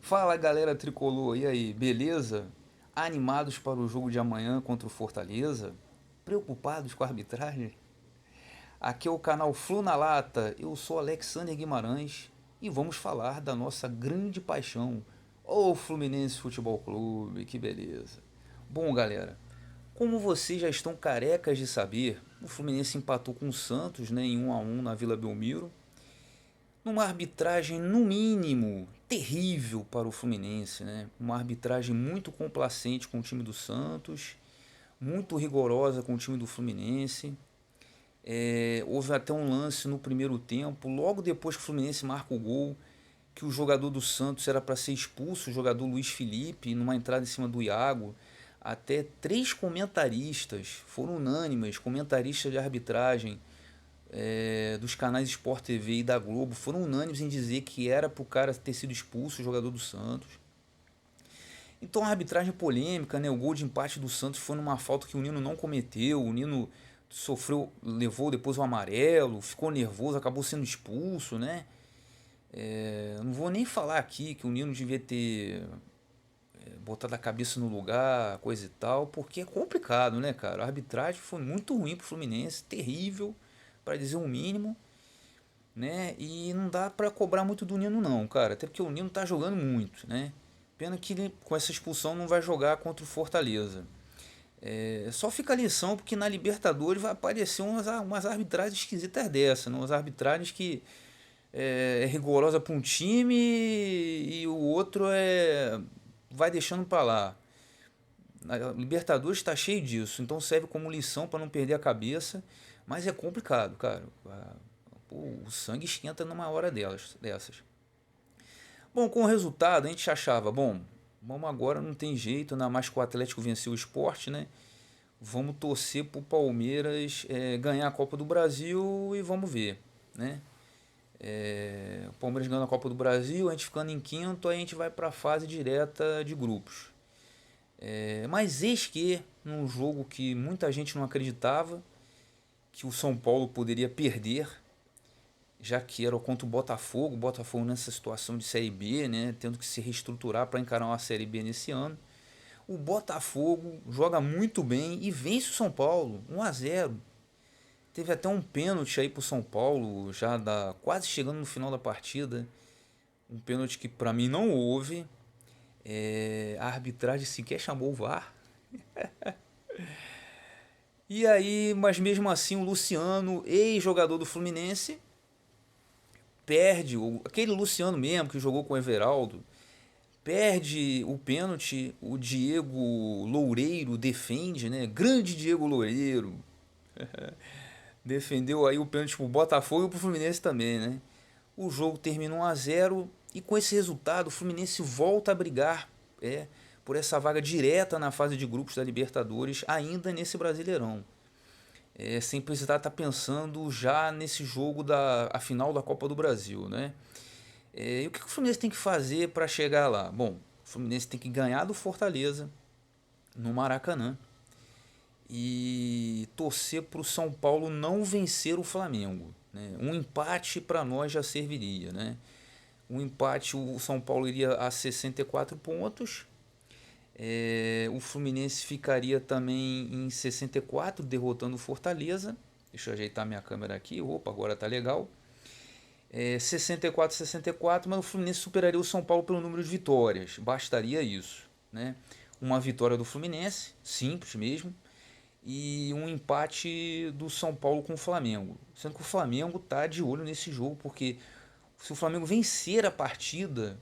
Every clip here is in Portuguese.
Fala galera tricolor, e aí, beleza? Animados para o jogo de amanhã contra o Fortaleza? Preocupados com a arbitragem? Aqui é o canal Flu na Lata, eu sou Alexander Guimarães e vamos falar da nossa grande paixão, o Fluminense Futebol Clube, que beleza. Bom galera, como vocês já estão carecas de saber, o Fluminense empatou com o Santos, né, em 1-1 na Vila Belmiro, numa arbitragem no mínimo terrível para o Fluminense, né? Uma arbitragem muito complacente com o time do Santos, muito rigorosa com o time do Fluminense. Houve até um lance no primeiro tempo, logo depois que o Fluminense marca o gol, que o jogador do Santos era para ser expulso, o jogador Luiz Felipe, numa entrada em cima do Iago. Até três comentaristas foram unânimes, comentaristas de arbitragem, dos canais Sport TV e da Globo, foram unânimes em dizer que era para o cara ter sido expulso, o jogador do Santos. Então a arbitragem polêmica, né? O gol de empate do Santos foi numa falta que o Nino não cometeu, o Nino sofreu, levou depois o amarelo, ficou nervoso, acabou sendo expulso, né? Não vou nem falar aqui que o Nino devia ter botado a cabeça no lugar, coisa e tal, porque é complicado, né, cara? A arbitragem foi muito ruim pro Fluminense, terrível, para dizer o mínimo, né? E não dá pra cobrar muito do Nino não, cara, até porque o Nino tá jogando muito, né? Pena que ele, com essa expulsão não vai jogar contra o Fortaleza. Só fica a lição porque na Libertadores vai aparecer umas arbitragens esquisitas dessa, né? Umas arbitragens que é rigorosa para um time e o outro vai deixando para lá. A Libertadores está cheio disso, então serve como lição para não perder a cabeça, mas é complicado, cara. Pô, o sangue esquenta numa hora dessas. Bom, com o resultado a gente achava, bom, vamos agora, não tem jeito, ainda mais que o Atlético venceu o Sport, né? Vamos torcer pro Palmeiras ganhar a Copa do Brasil e vamos ver, né? O Palmeiras ganhando a Copa do Brasil, a gente ficando em quinto, aí a gente vai para a fase direta de grupos. Mas eis que, num jogo que muita gente não acreditava, que o São Paulo poderia perder, já que era contra o Botafogo nessa situação de Série B, né, tendo que se reestruturar para encarar uma Série B nesse ano. O Botafogo joga muito bem e vence o São Paulo, 1-0. Teve até um pênalti aí pro São Paulo, quase chegando no final da partida. Um pênalti que para mim não houve. A arbitragem sequer chamou o VAR. E aí, mas mesmo assim o Luciano, ex-jogador do Fluminense, perde, aquele Luciano mesmo que jogou com o Everaldo, perde o pênalti, o Diego Loureiro defende, né? Grande Diego Loureiro. Defendeu aí o pênalti pro Botafogo e pro Fluminense também, né? O jogo termina 1-0 e com esse resultado o Fluminense volta a brigar por essa vaga direta na fase de grupos da Libertadores, ainda nesse Brasileirão. Sem precisar estar pensando já nesse jogo a final da Copa do Brasil, né? E o que o Fluminense tem que fazer para chegar lá? Bom, o Fluminense tem que ganhar do Fortaleza no Maracanã e torcer para o São Paulo não vencer o Flamengo, né? Um empate para nós já serviria, né? Um empate, o São Paulo iria a 64 pontos. O Fluminense ficaria também em 64, derrotando o Fortaleza. Deixa eu ajeitar minha câmera aqui. Opa, agora tá legal. 64, 64, mas o Fluminense superaria o São Paulo pelo número de vitórias. Bastaria isso, né? Uma vitória do Fluminense, simples mesmo, e um empate do São Paulo com o Flamengo. Sendo que o Flamengo tá de olho nesse jogo, porque se o Flamengo vencer a partida,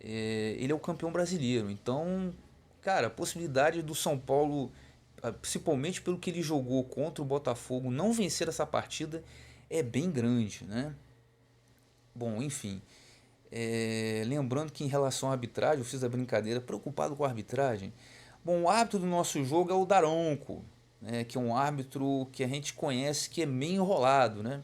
ele é o campeão brasileiro. Então, cara, a possibilidade do São Paulo, principalmente pelo que ele jogou contra o Botafogo, não vencer essa partida é bem grande, né? Bom, enfim. Lembrando que em relação à arbitragem, eu fiz a brincadeira, preocupado com a arbitragem. Bom, o árbitro do nosso jogo é o Daronco, né, que é um árbitro que a gente conhece que é meio enrolado, né?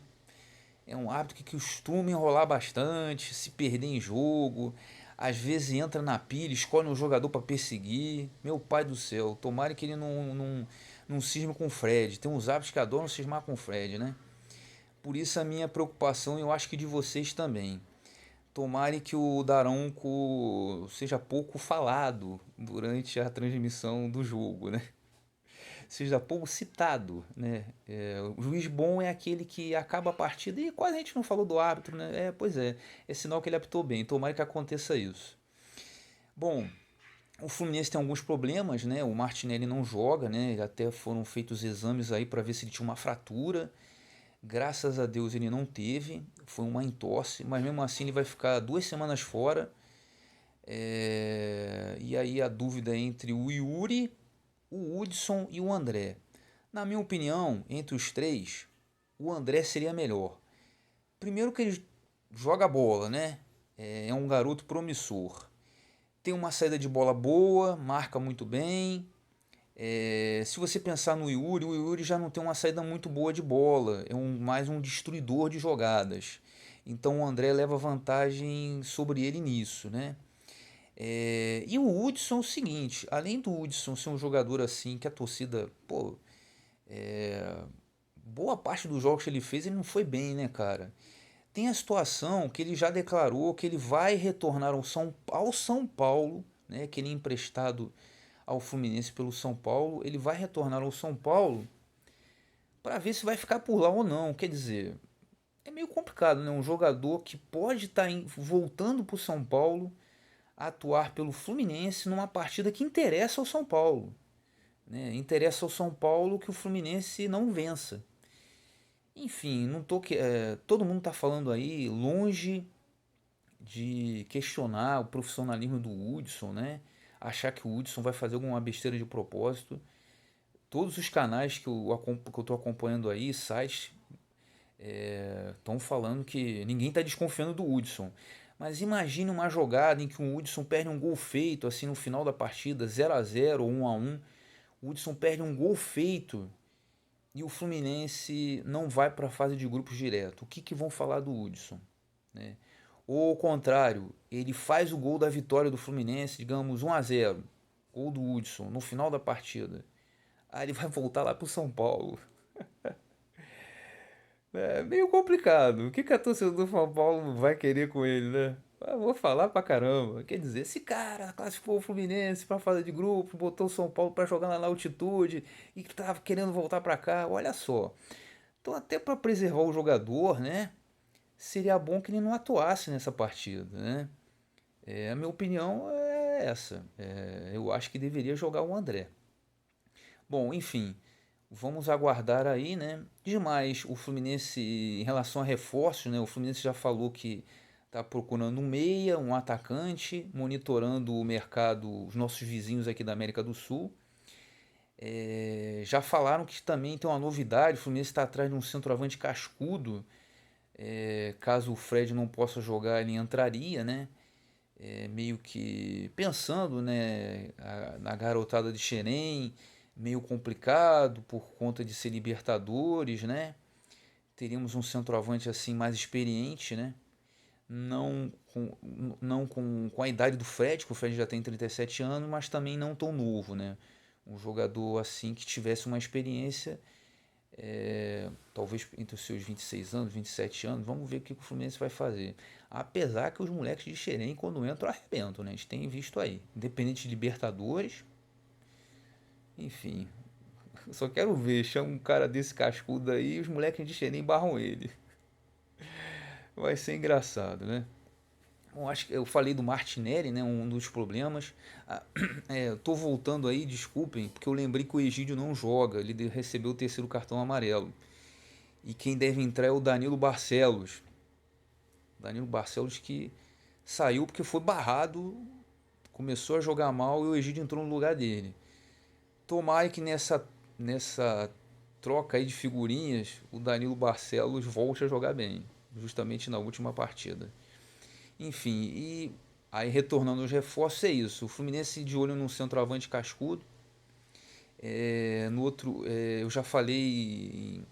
É um árbitro que costuma enrolar bastante, se perder em jogo, às vezes entra na pilha, escolhe um jogador para perseguir. Meu pai do céu, tomara que ele não cisme com o Fred. Tem uns árbitros que adoram cismar com o Fred, né? Por isso a minha preocupação, e eu acho que de vocês também. Tomara que o Daronco seja pouco falado durante a transmissão do jogo, né? Seja pouco citado, né? O juiz bom é aquele que acaba a partida e quase a gente não falou do árbitro, né? Pois é sinal que ele apitou bem. Tomara que aconteça isso. Bom, o Fluminense tem alguns problemas, né? O Martinelli não joga, né? Até foram feitos exames aí para ver se ele tinha uma fratura. Graças a Deus ele não teve, foi uma entorse, mas mesmo assim ele vai ficar 2 semanas fora. E aí a dúvida é entre o Yuri, o Hudson e o André. Na minha opinião, entre os três, o André seria melhor. Primeiro que ele joga bola, né? É um garoto promissor. Tem uma saída de bola boa, marca muito bem. Se você pensar no Yuri, o Yuri já não tem uma saída muito boa de bola, é mais um destruidor de jogadas. Então o André leva vantagem sobre ele nisso, né? E o Hudson é o seguinte, além do Hudson ser um jogador assim que a torcida, pô, boa parte dos jogos que ele fez ele não foi bem, né, cara? Tem a situação que ele já declarou que ele vai retornar ao São Paulo, né? Que ele é emprestado ao Fluminense pelo São Paulo, ele vai retornar ao São Paulo para ver se vai ficar por lá ou não. Quer dizer, é meio complicado, né? Um jogador que pode estar voltando para o São Paulo a atuar pelo Fluminense numa partida que interessa ao São Paulo, né? Interessa ao São Paulo que o Fluminense não vença. Enfim, não tô todo mundo está falando aí longe de questionar o profissionalismo do Hudson, né? Achar que o Hudson vai fazer alguma besteira de propósito. Todos os canais que eu estou acompanhando aí, sites, estão falando que ninguém está desconfiando do Hudson. Mas imagine uma jogada em que o Hudson perde um gol feito, assim no final da partida, 0-0 ou 1-1. O Hudson perde um gol feito e o Fluminense não vai para a fase de grupos direto. O que vão falar do Hudson, né? Ou ao contrário, ele faz o gol da vitória do Fluminense, digamos 1-0, gol do Hudson, no final da partida. Aí ele vai voltar lá pro São Paulo. É meio complicado. O que a torcida do São Paulo vai querer com ele, né? Vou falar pra caramba. Quer dizer, esse cara classificou o Fluminense pra fase de grupo, botou o São Paulo pra jogar na altitude e que tava querendo voltar pra cá. Olha só. Então, até pra preservar o jogador, né? Seria bom que ele não atuasse nessa partida, né? A minha opinião é essa. Eu acho que deveria jogar o André. Bom, enfim, vamos aguardar aí, né? Demais, o Fluminense, em relação a reforços, né? O Fluminense já falou que está procurando um meia, um atacante, monitorando o mercado, os nossos vizinhos aqui da América do Sul. Já falaram que também tem uma novidade, o Fluminense está atrás de um centroavante cascudo. Caso o Fred não possa jogar, ele entraria, né? Meio que pensando, né, na garotada de Xerém, meio complicado por conta de ser Libertadores, né? Teríamos um centroavante assim mais experiente, né? Não com, não com a idade do Fred, que o Fred já tem 37 anos, mas também não tão novo, né? Um jogador assim que tivesse uma experiência, talvez entre os seus 26 anos, 27 anos. Vamos ver o que o Fluminense vai fazer. Apesar que os moleques de Xerém, quando entram, arrebentam, né? A gente tem visto aí. Independente de Libertadores, enfim. Eu só quero ver, chama um cara desse cascudo aí e os moleques de Xerém barram ele. Vai ser engraçado, né? Bom, acho que eu falei do Martinelli, né? Um dos problemas. Eu tô voltando aí, desculpem, porque eu lembrei que o Egídio não joga. Ele recebeu o terceiro cartão amarelo. E quem deve entrar é o Danilo Barcelos. Danilo Barcelos que saiu porque foi barrado, começou a jogar mal e o Egídio entrou no lugar dele. Tomara que nessa troca aí de figurinhas o Danilo Barcelos volte a jogar bem, justamente na última partida. Enfim, e aí retornando aos reforços é isso. O Fluminense de olho num centroavante cascudo. No outro, eu já falei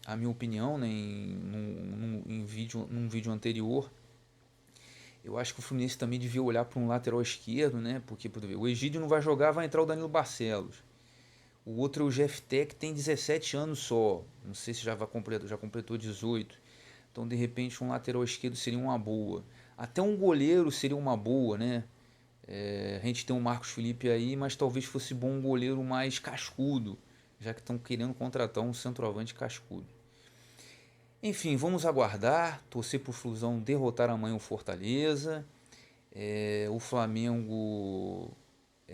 a minha opinião, né, num vídeo anterior. Eu acho que o Fluminense também devia olhar para um lateral esquerdo, né? Porque o Egídio não vai jogar, vai entrar o Danilo Barcelos. O outro é o Jefté, que tem 17 anos só. Não sei se já completou 18. Então, de repente, um lateral esquerdo seria uma boa. Até um goleiro seria uma boa, né? A gente tem o Marcos Felipe aí, mas talvez fosse bom um goleiro mais cascudo, já que estão querendo contratar um centroavante cascudo. Enfim, vamos aguardar, torcer para o Flusão derrotar amanhã o Fortaleza. O Flamengo,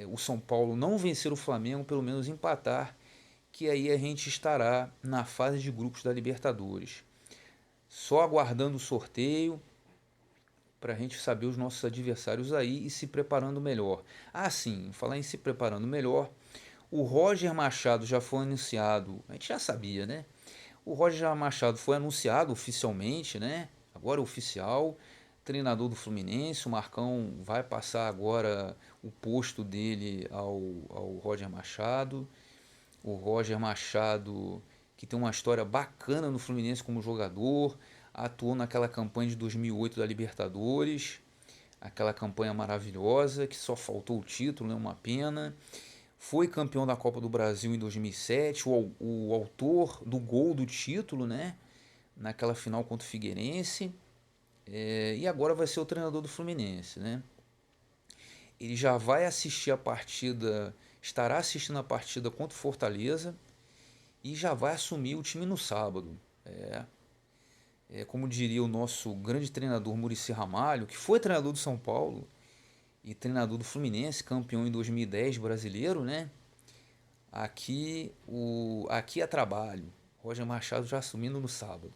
o São Paulo não vencer o Flamengo, pelo menos empatar, que aí a gente estará na fase de grupos da Libertadores. Só aguardando o sorteio para a gente saber os nossos adversários aí e se preparando melhor. Ah, sim, falar em se preparando melhor, o Roger Machado já foi anunciado, a gente já sabia, né? O Roger Machado foi anunciado oficialmente, né? Agora é oficial, treinador do Fluminense. O Marcão vai passar agora o posto dele ao Roger Machado. O Roger Machado, que tem uma história bacana no Fluminense como jogador, atuou naquela campanha de 2008 da Libertadores, aquela campanha maravilhosa que só faltou o título, né? Uma pena. Foi campeão da Copa do Brasil em 2007, o autor do gol do título, né? Naquela final contra o Figueirense. E agora vai ser o treinador do Fluminense, né? Ele já vai assistir a partida, estará assistindo a partida contra o Fortaleza e já vai assumir o time no sábado. Como diria o nosso grande treinador Muricy Ramalho, que foi treinador do São Paulo e treinador do Fluminense, campeão em 2010 brasileiro, né? Aqui é trabalho. Roger Machado já assumindo no sábado.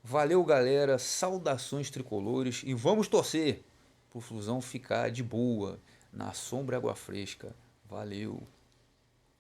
Valeu, galera. Saudações tricolores e vamos torcer pro Flusão ficar de boa na sombra e água fresca. Valeu.